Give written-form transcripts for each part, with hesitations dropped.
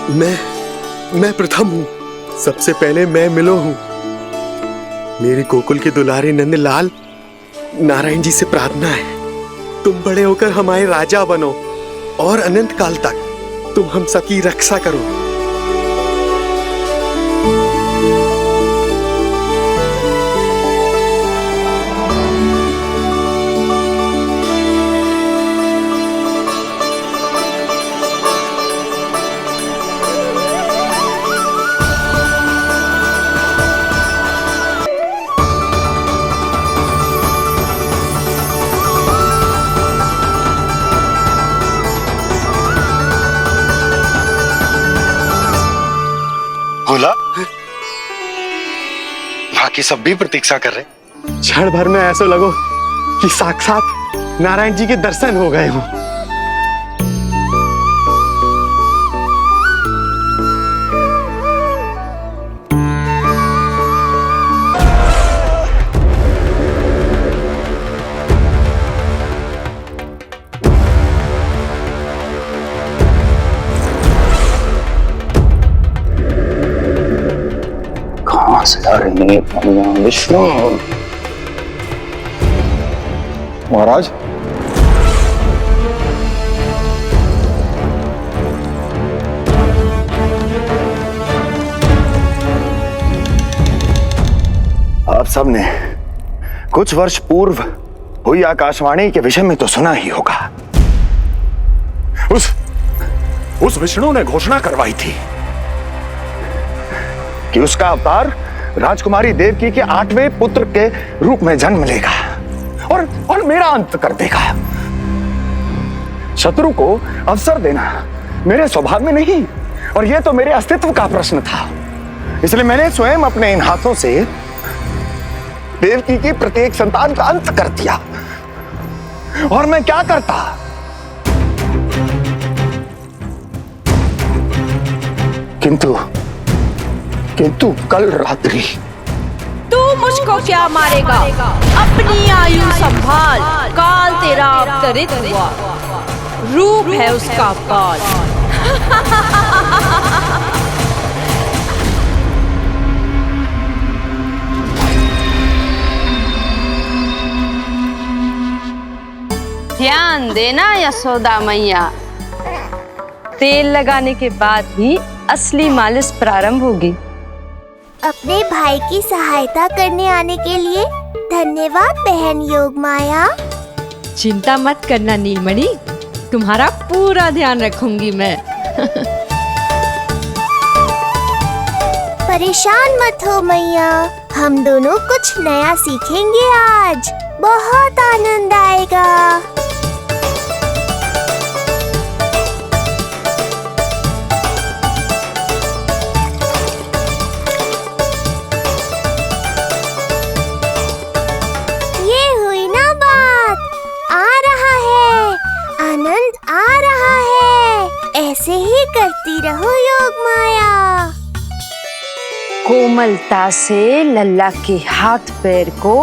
मैं प्रथम हूँ। सबसे पहले मैं मिलो हूँ। मेरी गोकुल के दुलारे नंद लाल, नारायण जी से प्रार्थना है, तुम बड़े होकर हमारे राजा बनो और अनंत काल तक तुम हम सबकी रक्षा करो। बोला बाकी सब भी प्रतीक्षा कर रहे। क्षण भर में ऐसा लगो कि साक्षात नारायण जी के दर्शन हो गए हो। कहां से आ रही है भगवान विष्णु? महाराज, आप सबने कुछ वर्ष पूर्व हुई आकाशवाणी के विषय में तो सुना ही होगा। उस विष्णु ने घोषणा करवाई थी कि उसका अवतार राजकुमारी देवकी के 8वें पुत्र के रूप में जन्म लेगा और मेरा अंत कर देगा। शत्रु को अवसर देना मेरे स्वभाव में नहीं, और यह तो मेरे अस्तित्व का प्रश्न था। इसलिए मैंने स्वयं अपने इन हाथों से देवकी की प्रत्येक संतान का अंत कर दिया। और मैं क्या करता? किंतु कल रात्रि तू मुझको क्या मारेगा? अपनी आयु संभाल, काल तेरा अवतरित हुआ, रूप है उसका काल। ध्यान देना यशोदा मैया, तेल लगाने के बाद ही असली मालिश प्रारंभ होगी। अपने भाई की सहायता करने आने के लिए धन्यवाद बहन योगमाया। चिंता मत करना नीलमणि, तुम्हारा पूरा ध्यान रखूंगी मैं। परेशान मत हो मैया, हम दोनों कुछ नया सीखेंगे आज। बहुत आनंद आएगा। ऐसे ही करती रहो योगमाया। कोमलता से लल्ला के हाथ पैर को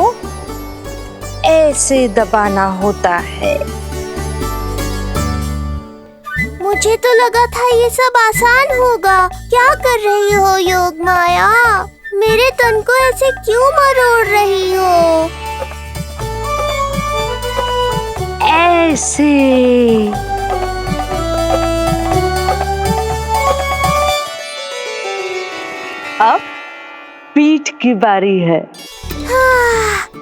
ऐसे दबाना होता है। मुझे तो लगा था ये सब आसान होगा। क्या कर रही हो योगमाया? मेरे तन को ऐसे क्यों मरोड़ रही हो? ऐसे अब पीठ की बारी है।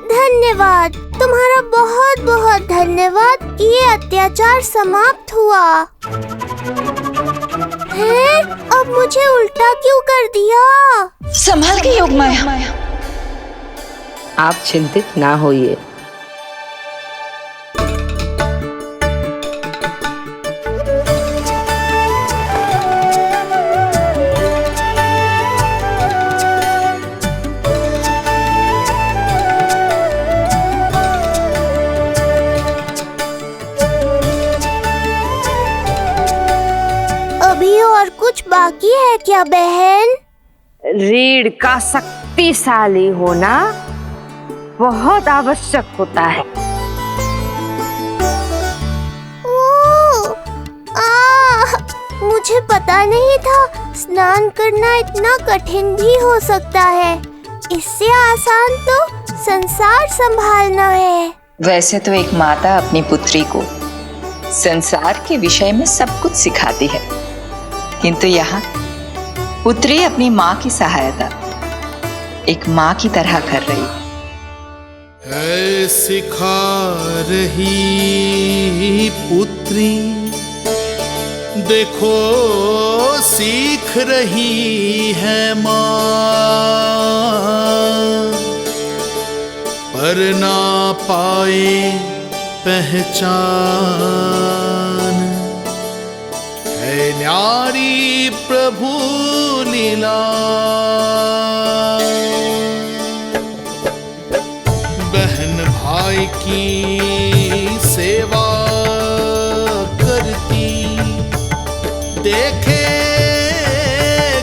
धन्यवाद, तुम्हारा बहुत बहुत धन्यवाद। ये अत्याचार समाप्त हुआ है। अब मुझे उल्टा क्यों कर दिया? संभाल के योगमाया। आप चिंतित ना होइए। अभी और कुछ बाकी है क्या बहन? रीढ़ का शक्तिशाली होना बहुत आवश्यक होता है। मुझे पता नहीं था स्नान करना इतना कठिन भी हो सकता है। इससे आसान तो संसार संभालना है। वैसे तो एक माता अपनी पुत्री को संसार के विषय में सब कुछ सिखाती है, किंतु यहाँ पुत्री अपनी माँ की सहायता एक माँ की तरह कर रही है। सिखा रही पुत्री, देखो सीख रही है माँ, पर ना पाए पहचान, है न्यारी प्रभु लीला। बहन भाई की सेवा करती, देखे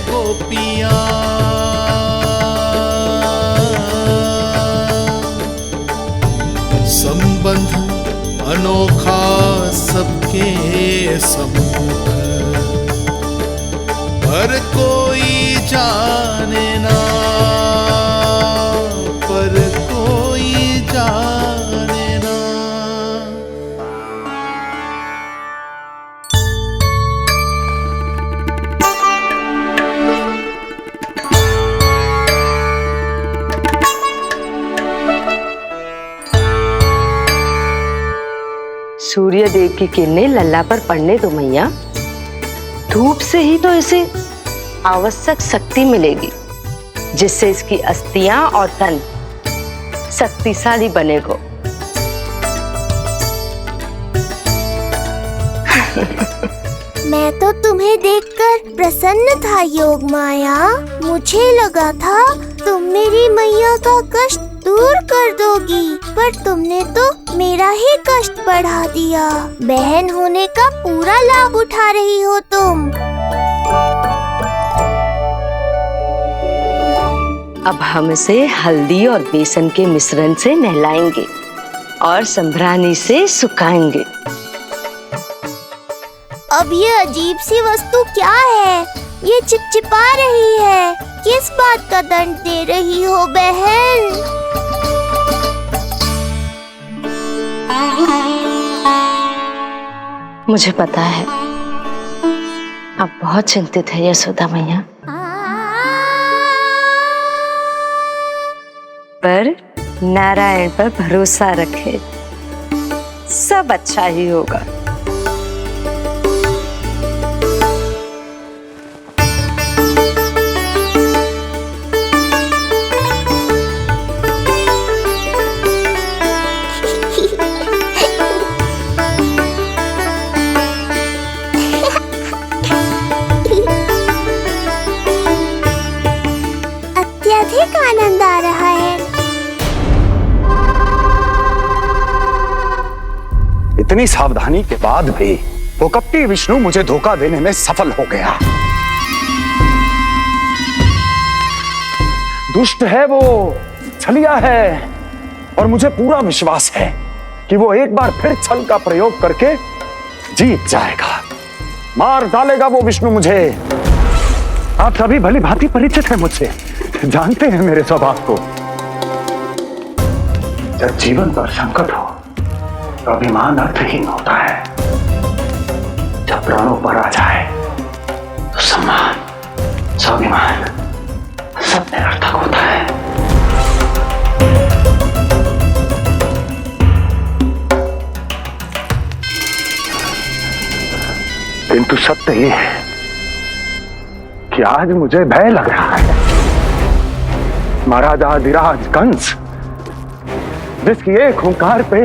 गोपियां, संबंध अनोखा सबके सम्मुख, पर कोई जाने ना, पर कोई जाने ना। सूर्य देव की किरणें लल्ला पर पड़ने दो मैया। धूप से ही तो इसे आवश्यक शक्ति मिलेगी, जिससे इसकी अस्थियां और तन शक्तिशाली बनेगा। मैं तो तुम्हें देखकर प्रसन्न था योग माया। मुझे लगा था तुम मेरी मैया का कष्ट दूर कर दोगी, पर तुमने तो मेरा ही कष्ट बढ़ा दिया। बहन होने का पूरा लाभ उठा रही हो तुम। अब हम इसे हल्दी और बेसन के मिश्रण से नहलाएंगे और संभरानी से सुखाएंगे। अब ये अजीब सी वस्तु क्या है? ये चिपचिपा रही है। किस बात का दंड दे रही हो बहन? मुझे पता है आप बहुत चिंतित है यशोदा मैया, पर नारायण पर भरोसा रखे, सब अच्छा ही होगा। अत्यधिक आनंद आ रहा है। इतनी सावधानी के बाद भी वो कपटी विष्णु मुझे धोखा देने में सफल हो गया। दुष्ट है वो, छलिया है, और मुझे पूरा विश्वास है कि वो एक बार फिर छल का प्रयोग करके जीत जाएगा। मार डालेगा वो विष्णु मुझे। आप सभी भली भांति परिचित हैं मुझसे, जानते हैं मेरे स्वभाव को। जब जीवन पर संकट हो तो अभिमान अर्थहीन होता है, जब प्राणों पर आ जाए तो सम्मान, स्वाभिमान सब निरर्थक होता है। किंतु सत्य ये है कि आज मुझे भय लग रहा है। महाराजाधिराज कंस, जिसकी एक हुंकार पे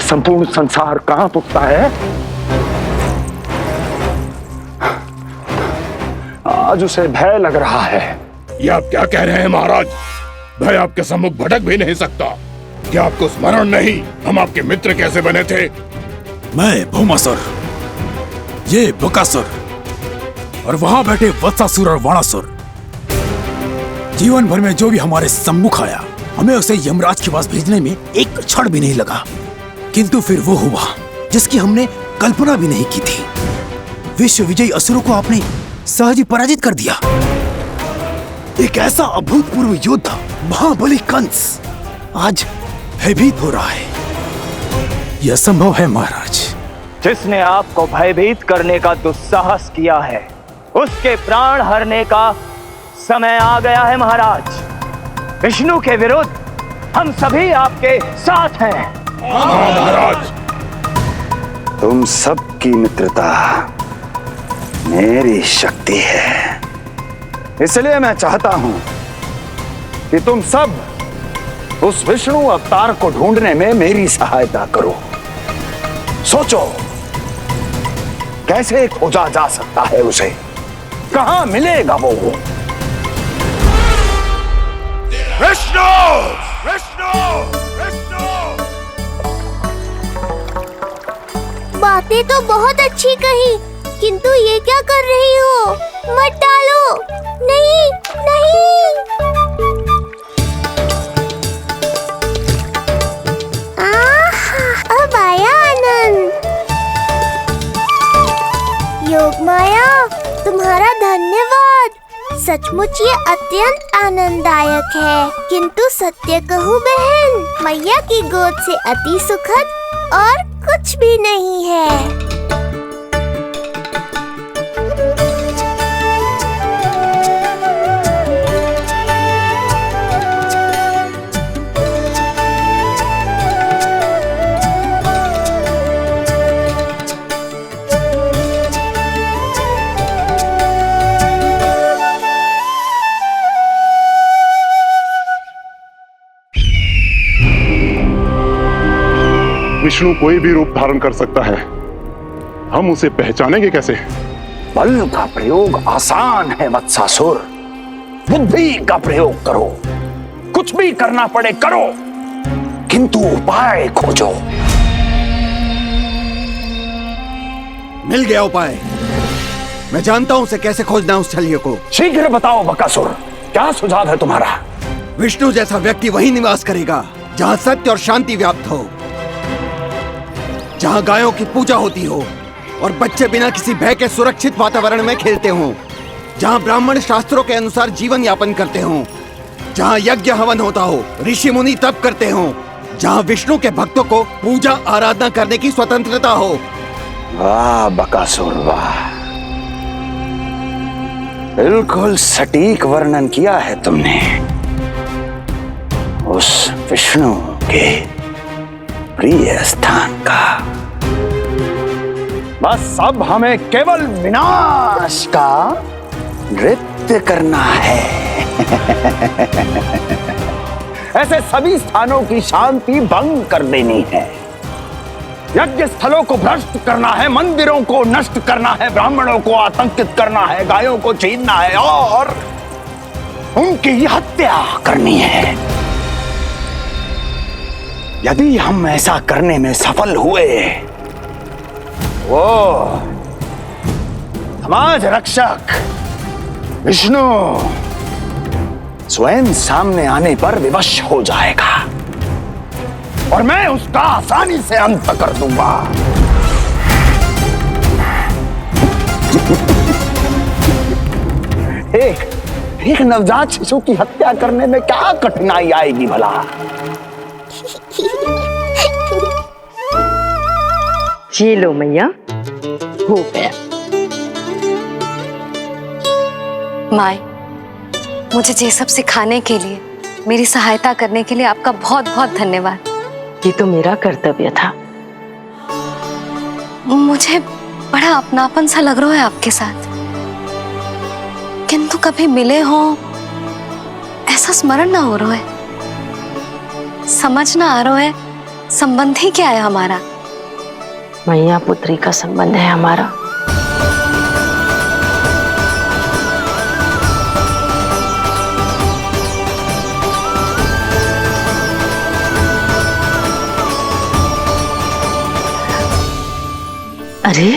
संपूर्ण संसार कांप उठता है, आज उसे भय लग रहा है। ये आप क्या कह रहे हैं महाराज? भय आपके सम्मुख भटक भी नहीं सकता। क्या आपको स्मरण नहीं हम आपके मित्र कैसे बने थे? मैं भौमासुर, ये बकासुर, और वहां बैठे वत्सासुर और वाणासुर। जीवन भर में जो भी हमारे सम्मुख आया, हमें उसे यमराज के पास भेजने में एक क्षण भी नहीं लगा, किंतु फिर वो हुआ जिसकी हमने कल्पना भी नहीं की थी। विश्व विजयी असुरों को आपने सहज ही पराजित कर दिया। एक ऐसा अभूतपूर्व योद्धा महाबली कंस आज भयभीत हो रहा है। यह संभव है महाराज। जिसने आपको भयभीत करने का दुस्साहस किया है, उसके प्राण हरने का समय आ गया है महाराज। विष्णु के विरुद्ध हम सभी आपके साथ हैं। महाराज, तुम सबकी मित्रता मेरी शक्ति है, इसलिए मैं चाहता हूं कि तुम सब उस विष्णु अवतार को ढूंढने में मेरी सहायता करो। सोचो कैसे खोजा जा सकता है उसे, कहां मिलेगा वो? विष्णु! विष्णु! विष्णु! बातें तो बहुत अच्छी कही, किंतु ये क्या कर रही हो? मत डालो। नहीं नहीं। अब आया आनंद। योग माया, तुम्हारा धन्यवाद। सचमुच ये अत्यंत आनंददायक है। किंतु सत्य कहूँ बहन, मैया की गोद से अति सुखद और कुछ भी नहीं है। विष्णु कोई भी रूप धारण कर सकता है, हम उसे पहचानेंगे कैसे? बल का प्रयोग आसान है वत्सासुर, बुद्धि का प्रयोग करो। कुछ भी करना पड़े करो, किंतु उपाय खोजो। मिल गया उपाय। मैं जानता हूं उसे कैसे खोजना उस छलिए को। शीघ्र बताओ बकासुर, क्या सुझाव है तुम्हारा? विष्णु जैसा व्यक्ति वहीं निवास करेगा जहां सत्य और शांति व्याप्त हो, जहां गायों की पूजा होती हो और बच्चे बिना किसी भय के सुरक्षित वातावरण में खेलते हों, जहां ब्राह्मण शास्त्रों के अनुसार जीवन यापन करते हों, जहां यज्ञ हवन होता हो, ऋषि मुनि तप करते हों, जहां विष्णु के भक्तों को पूजा आराधना करने की स्वतंत्रता हो। वाह बकासुर वाह, बिल्कुल सटीक वर्णन किया है तुमने उस विष्णु के प्रिय स्थान का। बस अब हमें केवल विनाश का नृत्य करना है। ऐसे सभी स्थानों की शांति भंग कर देनी है। यज्ञ स्थलों को भ्रष्ट करना है, मंदिरों को नष्ट करना है, ब्राह्मणों को आतंकित करना है, गायों को छीनना है और उनकी हत्या करनी है। यदि हम ऐसा करने में सफल हुए, वो समाज रक्षक विष्णु स्वयं सामने आने पर विवश हो जाएगा और मैं उसका आसानी से अंत कर दूंगा। एक नवजात शिशु की हत्या करने में क्या कठिनाई आएगी भला? ये लो मैया, हो गया। माए, मुझे ये सब सिखाने के लिए, मेरी सहायता करने के लिए आपका बहुत बहुत धन्यवाद। ये तो मेरा कर्तव्य था। मुझे बड़ा अपनापन सा लग रहा है आपके साथ, किंतु कभी मिले हो ऐसा स्मरण ना हो रहा है, समझ ना आ रहा है संबंध ही क्या है हमारा। मैया पुत्री का संबंध है हमारा। अरे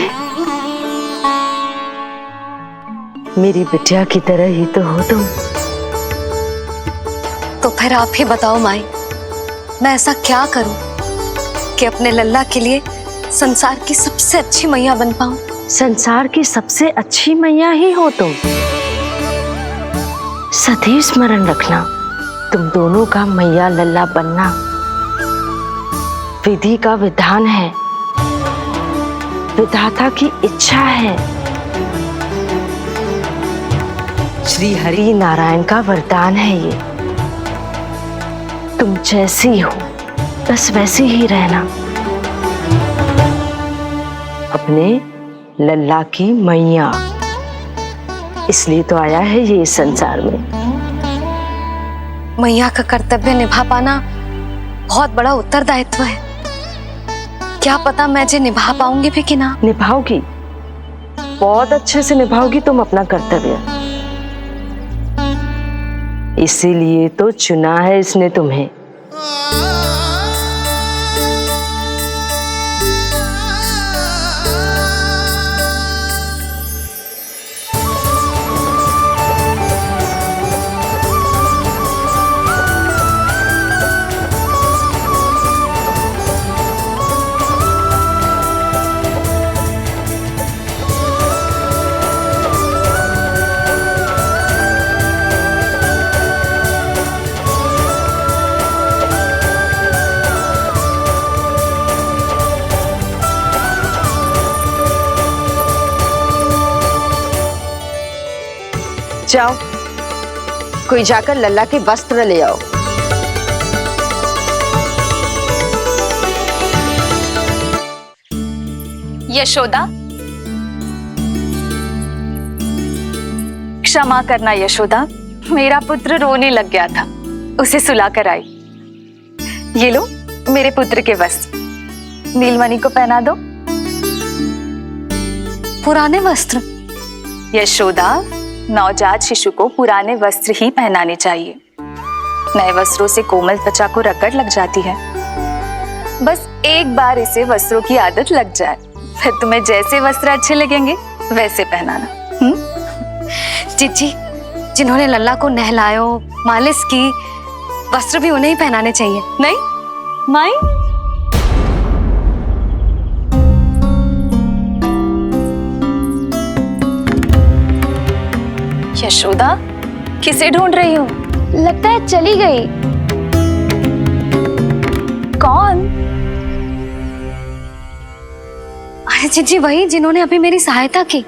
मेरी बिटिया की तरह ही तो हो तुम। तो फिर आप ही बताओ माई, मैं ऐसा क्या करूं कि अपने लल्ला के लिए संसार की सबसे अच्छी मैया बन पाऊं? संसार की सबसे अच्छी मैया ही हो तुम। सदैव स्मरण रखना, तुम दोनों का मैया लल्ला बनना विधि का विधान है, विधाता की इच्छा है, श्री हरि नारायण का वरदान है ये। तुम जैसी हो बस वैसी ही रहना, अपने लल्ला की मैया। इसलिए तो आया है ये इस संसार में। मैया का कर्तव्य निभा पाना बहुत बड़ा उत्तरदायित्व है। क्या पता मैं जे निभा पाऊंगी भी कि ना। निभाओगी, बहुत अच्छे से निभाओगी तुम अपना कर्तव्य। इसीलिए तो चुना है इसने तुम्हें। जाओ, कोई जाकर लल्ला के वस्त्र ले आओ। यशोदा, क्षमा करना यशोदा, मेरा पुत्र रोने लग गया था, उसे सुलाकर आई। ये लो मेरे पुत्र के वस्त्र, नीलमणि को पहना दो। पुराने वस्त्र? यशोदा, नवजात शिशु को पुराने वस्त्र ही पहनाने चाहिए। नए वस्त्रों से कोमल त्वचा को रगड़ लग जाती है। बस एक बार इसे वस्त्रों की आदत लग जाए, फिर तुम्हें जैसे वस्त्र अच्छे लगेंगे वैसे पहनाना। चिच्ची, जिन्होंने लल्ला को नहलायो, मालिश की, वस्त्र भी उन्हें ही पहनाने चाहिए, नहीं माई? यशोदा, किसे ढूंढ रही हो? लगता है चली गई। कौन? अरे चिच्ची, वही जिन्होंने अभी मेरी सहायता की।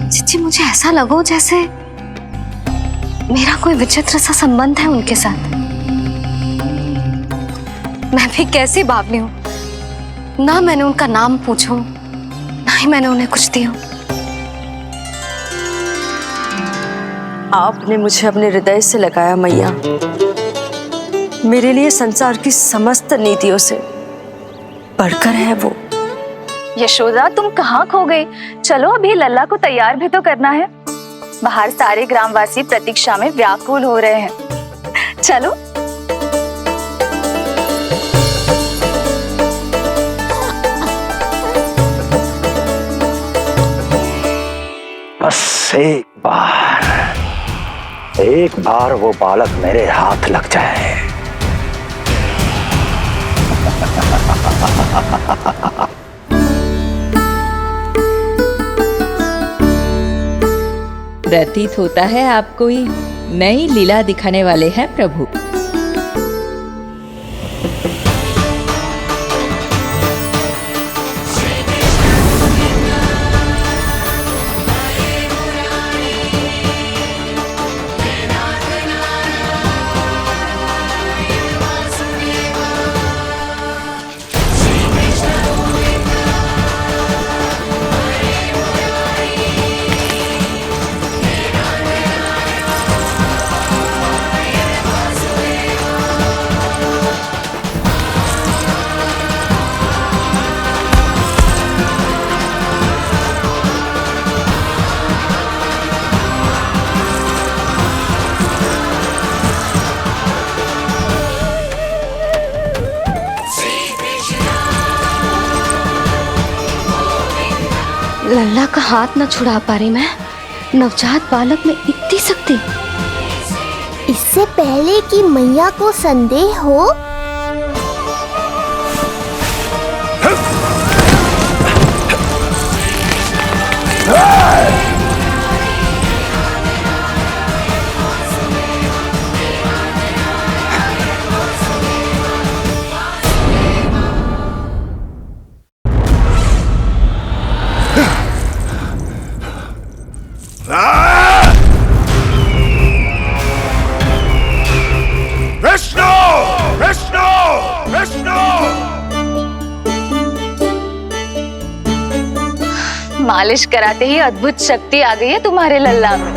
चिच्ची, मुझे ऐसा लगो जैसे मेरा कोई विचित्र सा संबंध है उनके साथ। मैं भी कैसी बावली हूं, ना मैंने उनका नाम पूछो, ना ही मैंने उन्हें कुछ दिया। आपने मुझे अपने हृदय से लगाया मैया, मेरे लिए संसार की समस्त नीतियों से बढ़कर है वो। यशोदा, तुम कहाँ खो गई? चलो अभी लल्ला को तैयार भी तो करना है। बाहर सारे ग्रामवासी प्रतीक्षा में व्याकुल हो रहे हैं। चलो। बस एक बार वो बालक मेरे हाथ लग जाए। प्रतीत होता है आप कोई नई लीला दिखाने वाले हैं प्रभु। लल्ला का हाथ न छुड़ा पा रही मैं। नवजात बालक में इतनी शक्ति। इससे पहले कि मैया को संदेह हो, विष्णु विष्णु विष्णु। मालिश कराते ही अद्भुत शक्ति आ गई है तुम्हारे लल्ला में।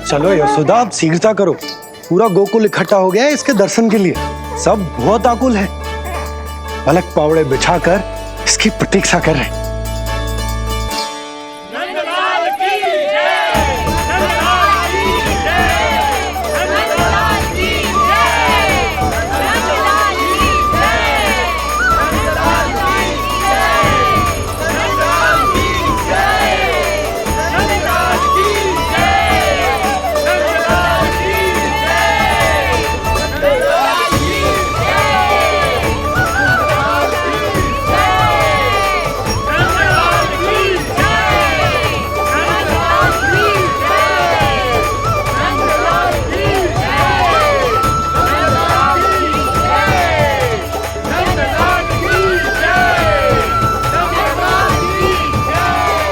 चलो यशोदा, अब शीघ्रता करो। पूरा गोकुल इकट्ठा हो गया है इसके दर्शन के लिए। सब बहुत आकुल है, पलक पावड़े बिछाकर इसकी प्रतीक्षा कर रहे हैं।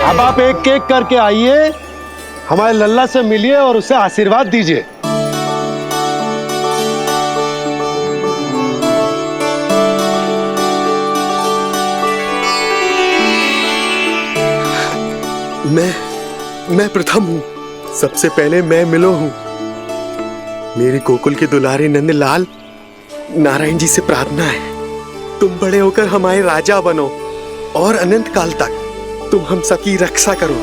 अब आप एक एक करके आइए, हमारे लल्ला से मिलिए और उसे आशीर्वाद दीजिए। मैं प्रथम हूँ। सबसे पहले मैं मिलो हूँ। मेरी गोकुल के दुलारे नंदलाल, नारायण जी से प्रार्थना है, तुम बड़े होकर हमारे राजा बनो और अनंत काल तक तुम हम सबकी रक्षा करो।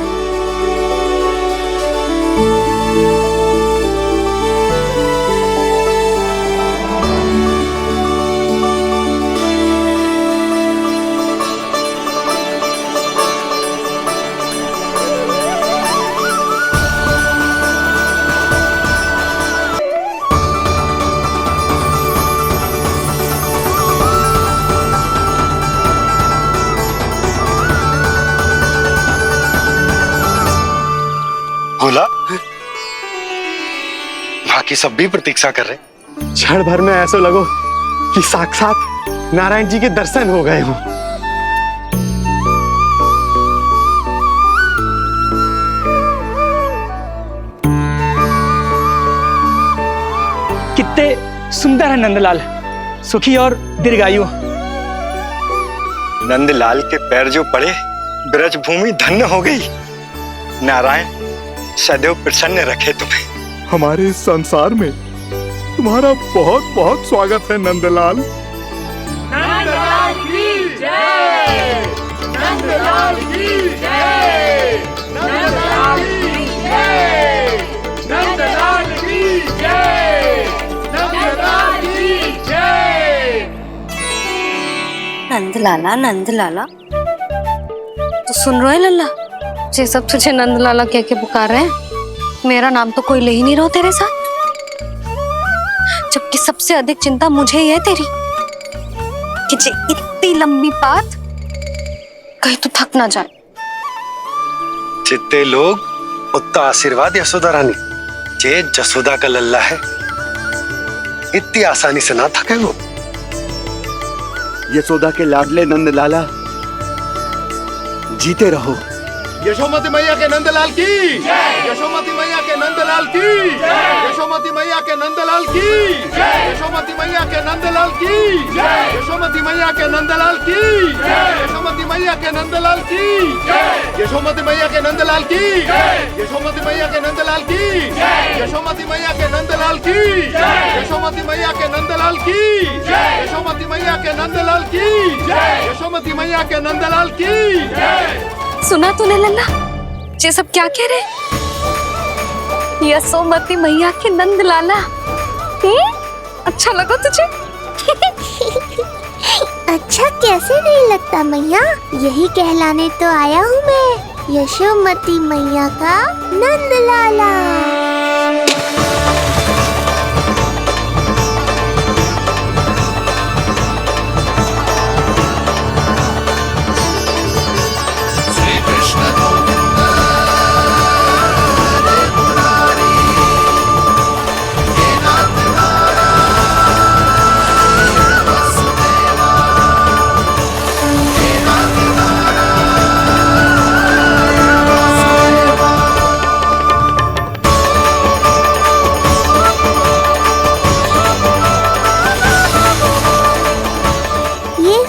बोला, बाकी सब भी प्रतीक्षा कर रहे। क्षण भर में ऐसा लगो कि साक्षात नारायण जी के दर्शन हो गए हों। कितने सुंदर है नंदलाल, सुखी और दीर्घायु। नंदलाल के पैर जो पड़े, ब्रज भूमि धन्य हो गई। नारायण सदैव प्रसन्न रखे तुम्हें। हमारे इस संसार में तुम्हारा बहुत बहुत स्वागत है नंदलाल। नंदलाल की जय, नंदलाल की जय, नंदलाल की जय, नंदलाल की जय, नंदलाल की जय। नंदलाला नंदलाला, तो सुन रहे लल्ला, ये सब तुझे नंदलाला कह के पुकार रहे हैं। मेरा नाम तो कोई ले ही नहीं रहा तेरे साथ, जबकि सबसे अधिक चिंता मुझे ही है तेरी कि जे इतनी लंबी बात कहीं तो थक ना जाए। जितने लोग उतना आशीर्वाद यशोदा रानी। जे जसोदा का लल्ला है, इतनी आसानी से ना थके वो। यशोदा के लाडले नंदलाला, जीते रहो। यशोमती मैया के नंदलाल की जय, यशोमती मैया के नंदलाल की जय, यशोमती मैया के नंदलाल की जय, यशोमती मैया के नंदलाल की जय, यशोमती मैया के नंदलाल की जय, यशोमती मैया के नंदलाल की जय, यशोमती मैया के नंदलाल की जय, यशोमती मैया के नंदलाल की जय, यशोमती मैया के नंदलाल की जय, यशोमती मैया के नंदलाल की जय, यशोमती मैया के नंदलाल की जय, यशोमती मैया के नंदलाल की जय। सुना तूने लल्ला, ये सब क्या कह रहे? यशोमती मैया के नंदलाला, अच्छा लगा तुझे? अच्छा कैसे नहीं लगता मैया, यही कहलाने तो आया हूँ मैं, यशोमती मैया का नंदलाला।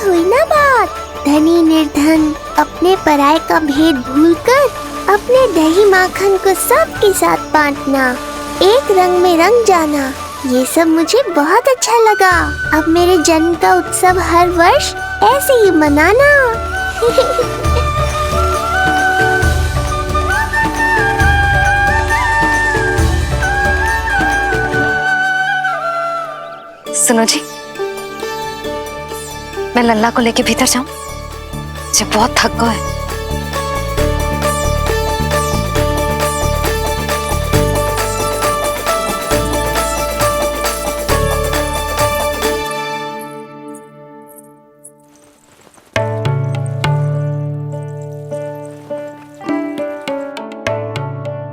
हुई ना बात। धनी निर्धन, अपने पराये का भेद भूलकर अपने दही माखन को सबके साथ बांटना, एक रंग में रंग जाना, ये सब मुझे बहुत अच्छा लगा। अब मेरे जन्म का उत्सव हर वर्ष ऐसे ही मनाना। सुनो जी, मैं लल्ला को लेके भीतर जाऊं? मुझे बहुत थक गया है।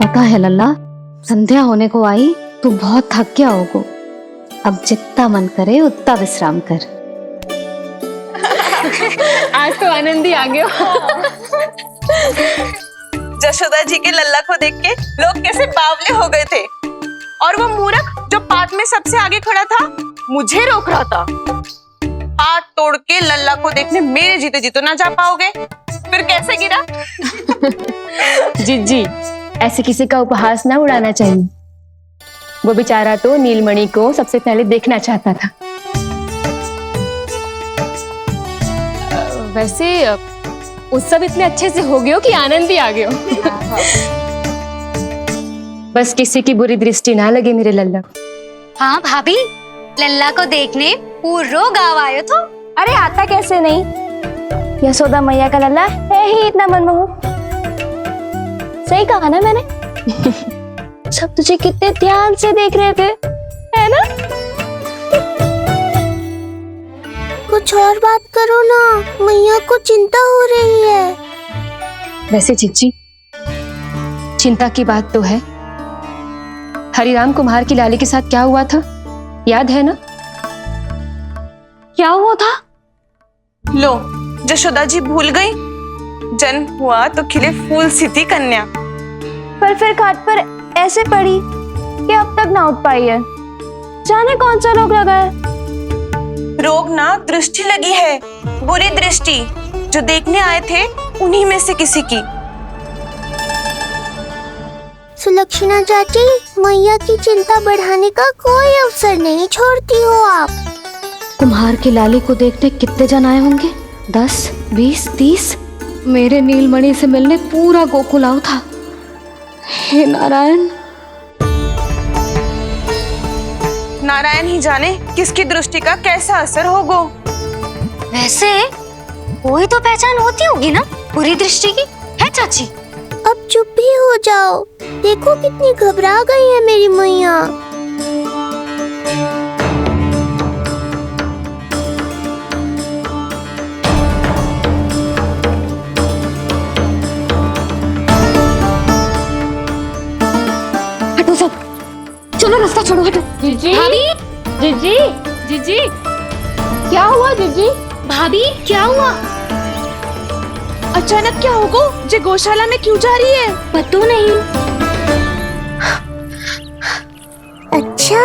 पता है लल्ला, संध्या होने को आई तो बहुत थक गया होगा। अब जितना मन करे उतना विश्राम कर। आज तो आनंद ही आ गया। जशोदा जी के लल्ला को देख के लोग कैसे बावले हो गए थे, और वो मूर्ख जो पार्क में सबसे आगे खड़ा था मुझे रोक रहा था। हाथ तोड़ के लल्ला को देखने मेरे जीते जी तो ना जा पाओगे, फिर कैसे गिरा? जीजी, ऐसे किसी का उपहास ना उड़ाना चाहिए। वो बेचारा तो नीलमणि को सबसे पहले देखना चाहता था। वैसे उत्सव इतने अच्छे से हो गया कि आनंद ही आ गया। बस किसी की बुरी दृष्टि ना लगे मेरे लल्ला को। हाँ भाभी, लल्ला को देखने पूरा गांव आयो तो। अरे आता कैसे नहीं, यशोदा मैया का लल्ला है ही इतना मनमोहक। सही कहा ना मैंने? सब तुझे कितने ध्यान से देख रहे थे, है ना? कुछ और बात करो ना, मैया को चिंता हो रही है। वैसे जीजी, चिंता की बात तो है। हरिराम कुम्हार की लाली के साथ क्या हुआ था, याद है ना? क्या हुआ था? लो, जशोदा जी भूल गई। जन्म हुआ तो खिले फूल सी थी कन्या, पर फिर खाट पर ऐसे पड़ी कि अब तक ना उठ पाई है। जाने कौन सा रोग लगा है। रोग ना, दृष्टि लगी है, बुरी दृष्टि। जो देखने आए थे उन्हीं में से किसी की। सुलक्षणा चाची, मैया की चिंता बढ़ाने का कोई अवसर नहीं छोड़ती हो आप। कुम्हार की लाली को देखने कितने जन आए होंगे? 10, 20, 30। मेरे नीलमणि से मिलने पूरा गोकुल आओ था। हे नारायण। नारायण ही जाने किसकी दृष्टि का कैसा असर होगा। वैसे कोई तो पहचान होती होगी ना बुरी दृष्टि की, है चाची? अब चुप भी हो जाओ, देखो कितनी घबरा गई है मेरी मैया। चलो रास्ता छोड़ो, हटो। जीजी, भाभी, जीजी, जीजी, क्या हुआ जीजी? भाभी क्या हुआ? अचानक क्या होगा? जे गौशाला में क्यों जा रही है? पता नहीं। अच्छा,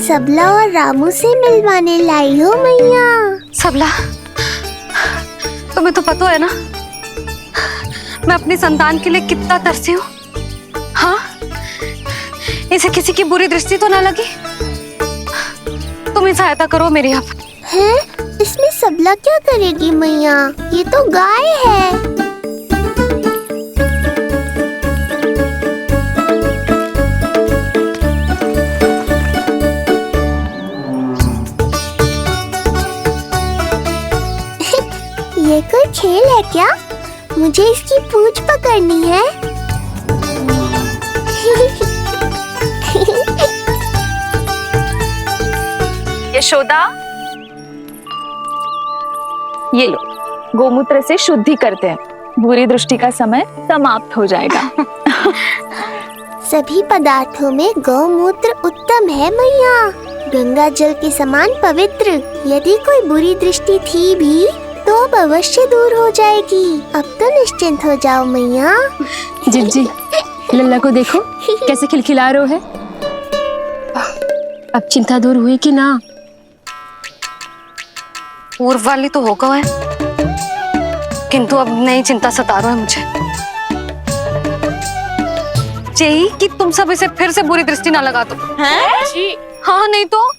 सबला और रामू से मिलवाने लाई हो मैया। सबला, तुम्हें तो पता है ना मैं अपनी संतान के लिए कितना तरसी हूँ। हाँ, इसे किसी की बुरी दृष्टि तो ना लगी। तुम ही सहायता करो मेरी। आप हैं? इसमें सबला क्या करेगी मैया, ये तो गाय है। ये कोई खेल है क्या? मुझे इसकी पूंछ पकड़नी है। यशोदा, ये लो, गोमूत्र से शुद्धि करते हैं। बुरी दृष्टि का समय समाप्त हो जाएगा। सभी पदार्थों में गौमूत्र उत्तम है मैया, गंगा जल के समान पवित्र। यदि कोई बुरी दृष्टि थी भी तो अब अवश्य दूर हो जाएगी। अब तो निश्चिंत हो जाओ मैया। जीजी, लल्ला को देखो कैसे खिलखिला रहे है। अब चिंता दूर हुई कि ना? पूर्व वाली तो हो गए है, किंतु अब नई चिंता सता रहा है मुझे। यही कि तुम सब इसे फिर से बुरी दृष्टि ना लगा दो। हैं? जी। हाँ नहीं तो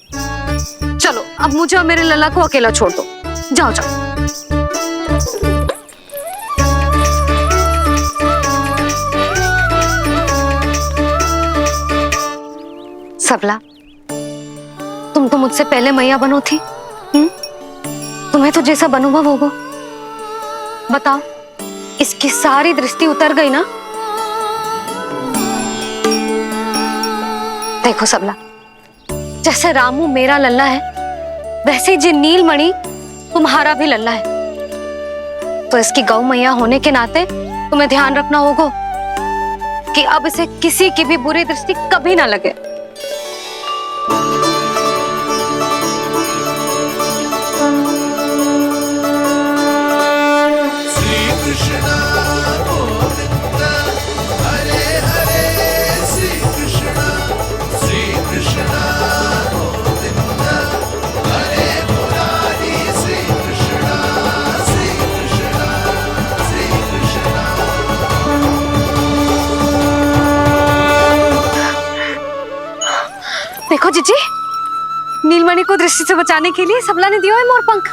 चलो अब मुझे और मेरे लल्ला को अकेला छोड़ दो। जाओ जाओ। सबला, तुम तो मुझसे पहले मैया बनो थी। तुम्हें तो जैसा अनुभव होगा, बताओ इसकी सारी दृष्टि उतर गई ना? देखो सबला, जैसे रामू मेरा लल्ला है, वैसे ही जी नीलमणि तुम्हारा भी लल्ला है। तो इसकी गौ मैया होने के नाते तुम्हें ध्यान रखना होगा कि अब इसे किसी की भी बुरी दृष्टि कभी ना लगे। देखो जीजी, नीलमणि को दृष्टि से बचाने के लिए सबला ने दिया है मोर पंख।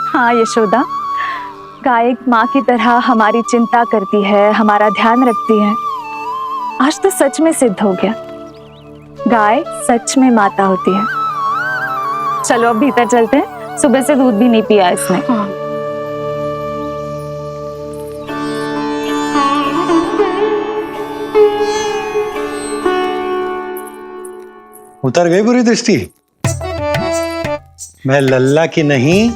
हाँ यशोदा, गाय माँ की तरह हमारी चिंता करती है, हमारा ध्यान रखती है। आज तो सच में सिद्ध हो गया, गाय सच में माता होती है। चलो अब भीतर चलते हैं, सुबह से दूध भी नहीं पिया इसने। उतर गई बुरी दृष्टि? मैं लल्ला की नहीं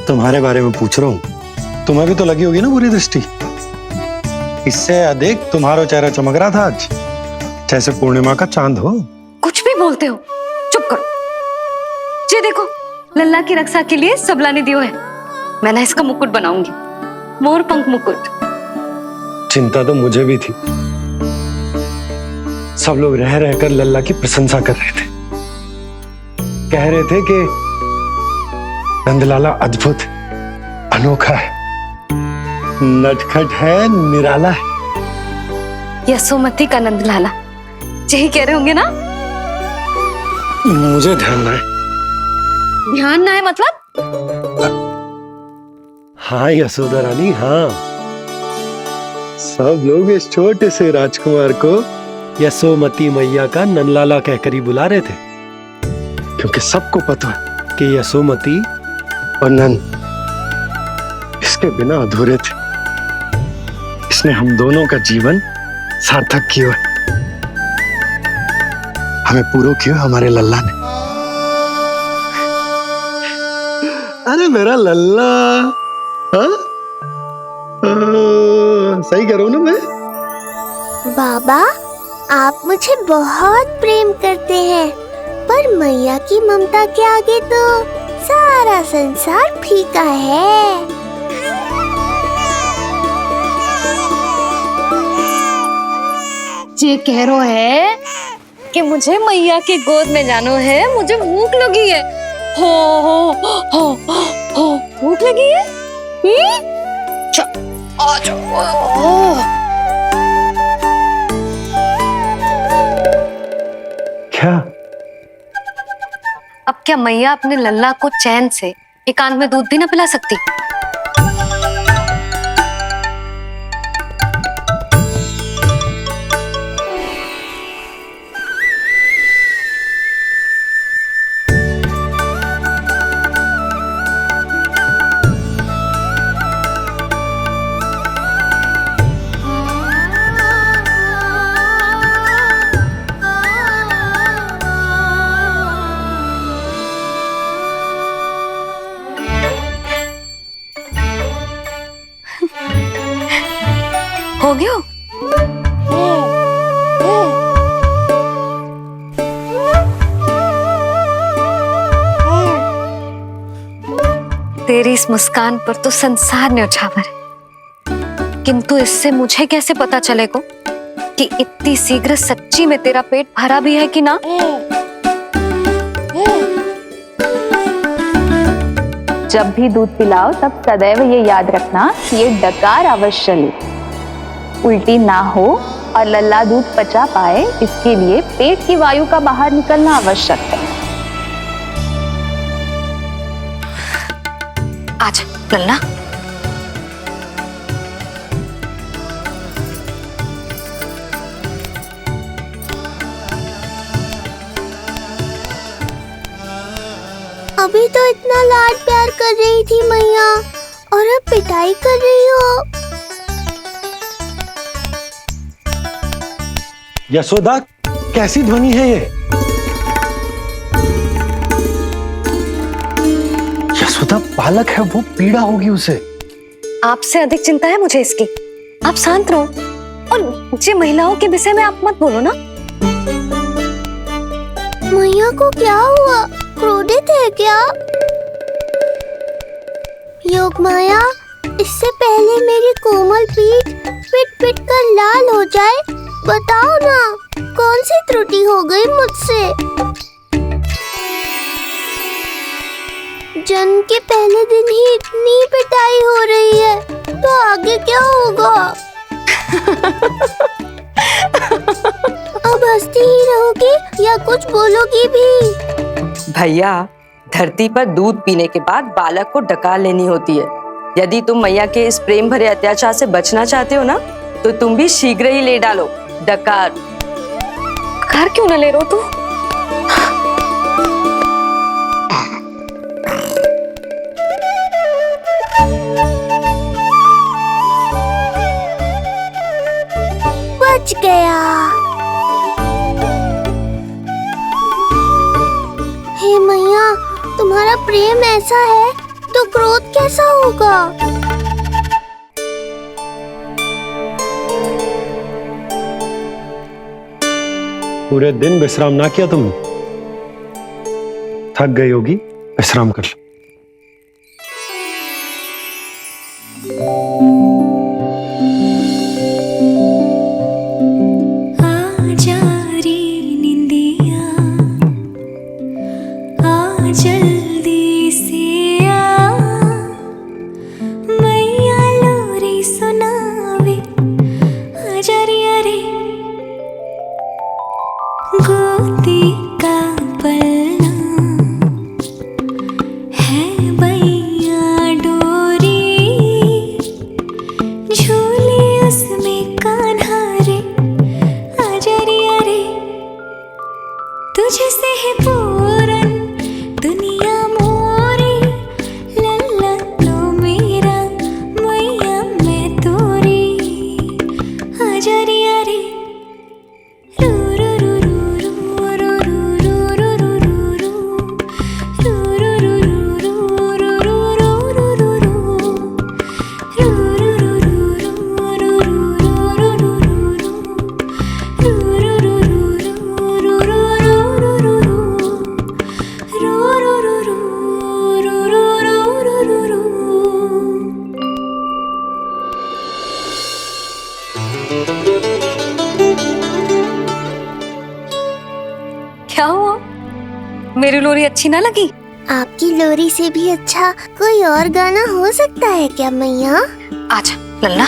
तुम्हारे बारे में पूछ रहा हूं। तुम्हें भी तो लगी होगी ना बुरी दृष्टि? इससे अधिक तुम्हारा चेहरा चमक रहा था आज, जैसे पूर्णिमा का चांद हो। कुछ भी बोलते हो, चुप करो। ये देखो, लल्ला की रक्षा के लिए सबला ने दियो है। मैं ना इसका मुकुट बनाऊंगी, मोर पंख मुकुट। चिंता तो मुझे भी थी। सब लोग रह रहकर लल्ला की प्रशंसा कर रहे थे, कह रहे थे कि नंदलाला अद्भुत, अनोखा है, नटखट है, निराला है। यशोमती का नंदलाला, यही कह रहे होंगे ना? मुझे ध्यान ना है। ध्यान ना है मतलब? हाँ यशोदा रानी, हाँ। सब लोग इस छोटे से राजकुमार को यशोमती मैया का नंदलाला कहकर ही बुला रहे थे, क्योंकि सबको पता है कि यशोमती और नंद इसके बिना अधूरे थे। इसने हम दोनों का जीवन सार्थक किया है। हमें पूरा किया हमारे लल्ला ने। अरे मेरा लल्ला, हाँ? सही करो ना मैं? बाबा, आप मुझे बहुत प्रेम करते हैं, पर मैया की ममता के आगे तो सारा संसार फीका है। ये कह रो है कि मुझे मैया की गोद में जानो है, मुझे भूख लगी है। हो भूख लगी है? आ जाओ। क्या? अब क्या मैया अपने लल्ला को चैन से एकांत में दूध भी ना पिला सकती? हो गया? तेरी इस मुस्कान पर तो संसार न्यौछावर है, किंतु इससे मुझे कैसे पता चलेगा कि इतनी शीघ्र सच्ची में तेरा पेट भरा भी है कि ना? जब भी दूध पिलाओ तब सदैव ये याद रखना कि ये डकार अवश्य ले, उल्टी ना हो और लल्ला दूध पचा पाए, इसके लिए पेट की वायु का बाहर निकलना आवश्यक है। आज लल्ला, अभी तो इतना लाड प्यार कर रही थी मैया, और अब पिटाई कर रही हो। यशोदा, कैसी ध्वनि है ये? यशोदा, बालक है वो, पीड़ा होगी उसे। आपसे अधिक चिंता है मुझे इसकी। आप शांत रहो, और ये महिलाओं के विषय में आप मत बोलो ना। मैया को क्या हुआ? क्रोधित है क्या? योगमाया, इससे पहले मेरी कोमल पीठ पिट पिट कर लाल हो जाए, बताओ ना कौन सी त्रुटि हो गई मुझसे? जन्म के पहले दिन ही इतनी पिटाई हो रही है, तो आगे क्या होगा? अब हंसती ही रहोगी या कुछ बोलोगी भी? भैया, धरती पर दूध पीने के बाद बालक को डकार लेनी होती है। यदि तुम मैया के इस प्रेम भरे अत्याचार से बचना चाहते हो ना, तो तुम भी शीघ्र ही ले डालो डकार। डकार क्यों न ले रो तू? बच गया। हे मैया, तुम्हारा प्रेम ऐसा है तो क्रोध कैसा होगा? पूरे दिन विश्राम ना किया तुमने? थक गई होगी, विश्राम कर लो। जल्दी से आ, मैया लोरी सुनावे, आजा रे रे, गोदी का पलना है बैया डोरी, झूले उसमें कान्हा रे, आजा रे, तुझसे है पूरन दुनिया मोरी, लल्ला तो मेरा, मैया मैं तोरी, आजा रे रू रू रू रू रू रू रू रू रू क्या हुआ? मेरी लोरी अच्छी ना लगी? आपकी लोरी से भी अच्छा कोई और गाना हो सकता है क्या मैया? आजा लल्ला।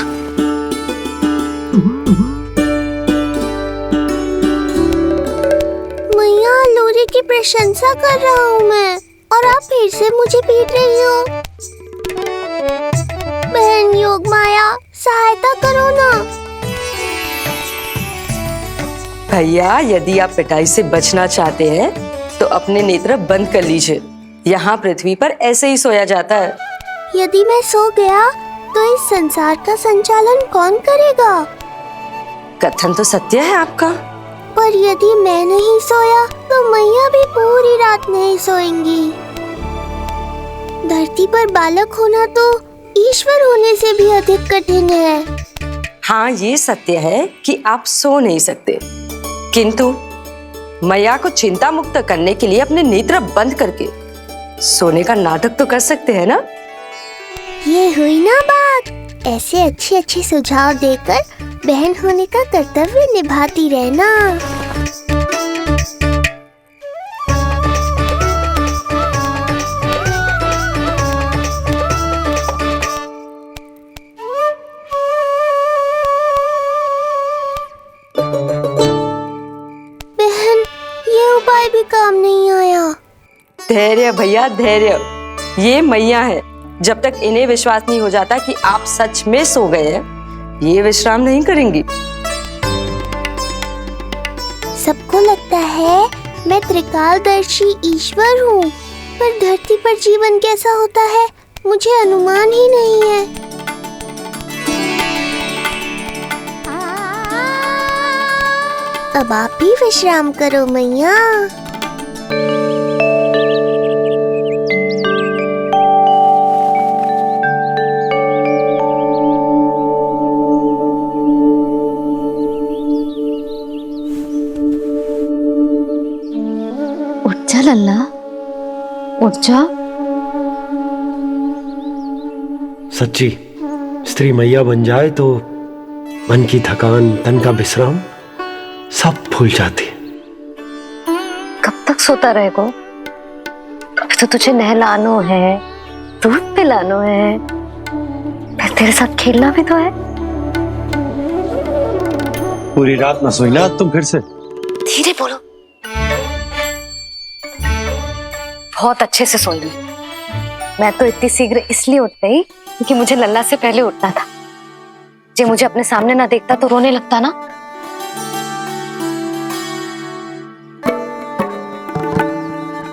मैया, लोरी की प्रशंसा कर रहा हूँ मैं, और आप फिर से मुझे पीट रही हो। बहन योगमाया, सहायता करो ना। भैया, यदि आप पिटाई से बचना चाहते हैं तो अपने नेत्र बंद कर लीजिए। यहाँ पृथ्वी पर ऐसे ही सोया जाता है। यदि मैं सो गया तो इस संसार का संचालन कौन करेगा? कथन तो सत्य है आपका। पर यदि मैं नहीं सोया तो मैया भी पूरी रात नहीं सोएंगी। धरती पर बालक होना तो ईश्वर होने से भी अधिक कठिन है। हाँ, ये सत्य है कि आप सो नहीं सकते, किंतु मैया को चिंता मुक्त करने के लिए अपने नेत्र बंद करके सोने का नाटक तो कर सकते हैं ना? ये हुई ना बात। ऐसे अच्छे अच्छे सुझाव देकर बहन होने का कर्तव्य निभाती रहना। धैर्य भैया धैर्य। ये मैया है, जब तक इन्हें विश्वास नहीं हो जाता कि आप सच में सो गए हैं, ये विश्राम नहीं करेंगी। सबको लगता है मैं त्रिकालदर्शी ईश्वर हूँ, पर धरती पर जीवन कैसा होता है मुझे अनुमान ही नहीं है। अब आप भी विश्राम करो मैया। उठ जा लल्ला, उठ जा। सच्ची स्त्री मैया बन जाए तो मन की थकान, तन का विश्राम सब भूल जाती है। कब तक सोता रहेगो? अभी तो तुझे नहलानो है, दूध पिलानो है, फिर तेरे साथ खेलना भी तो है। पूरी रात ना सोई ना तुम फिर से? धीरे बोलो। बहुत अच्छे से सोई। मैं तो इतनी शीघ्र इसलिए उठ गई क्योंकि मुझे लल्ला से पहले उठना था। जो मुझे अपने सामने ना देखता तो रोने लगता ना।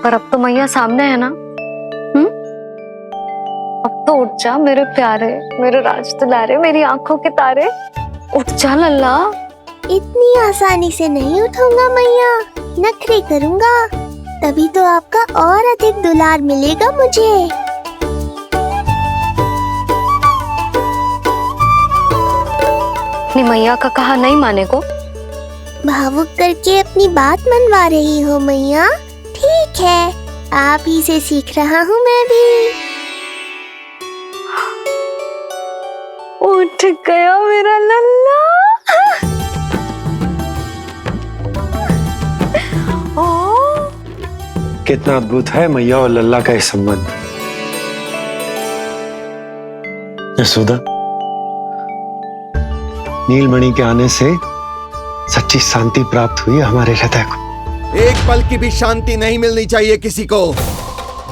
पर अब तो मैया सामने है ना। अब तो उठ जा मेरे प्यारे, मेरे राज दुलारे, मेरी आंखों के तारे। उठ जा लल्ला। इतनी आसानी से नहीं उठूंगा मैया, नखरे करूंगा, तभी तो आपका और अधिक दुलार मिलेगा मुझे। अपनी मैया का कहा नहीं माने को? भावुक करके अपनी बात मनवा रही हो मैया। ठीक है, आप ही से सीख रहा हूँ मैं भी। उठ गया मेरा लल्ला। कितना अद्भुत है मैया और लल्ला का ये संबंध। यशोदा, नीलमणि के आने से सच्ची शांति प्राप्त हुई हमारे हृदय को। एक पल की भी शांति नहीं मिलनी चाहिए किसी को।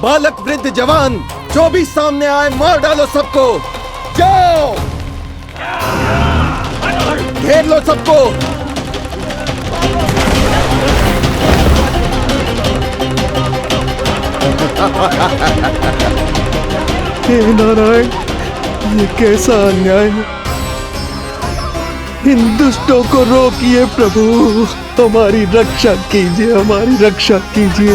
बालक, वृद्ध, जवान, जो भी सामने आए मार डालो सबको। जाओ, घेर लो सबको। हे नारायण, ये कैसा अन्याय है। इन दुष्टों को रोकिए प्रभु, हमारी रक्षा कीजिए, हमारी रक्षा कीजिए।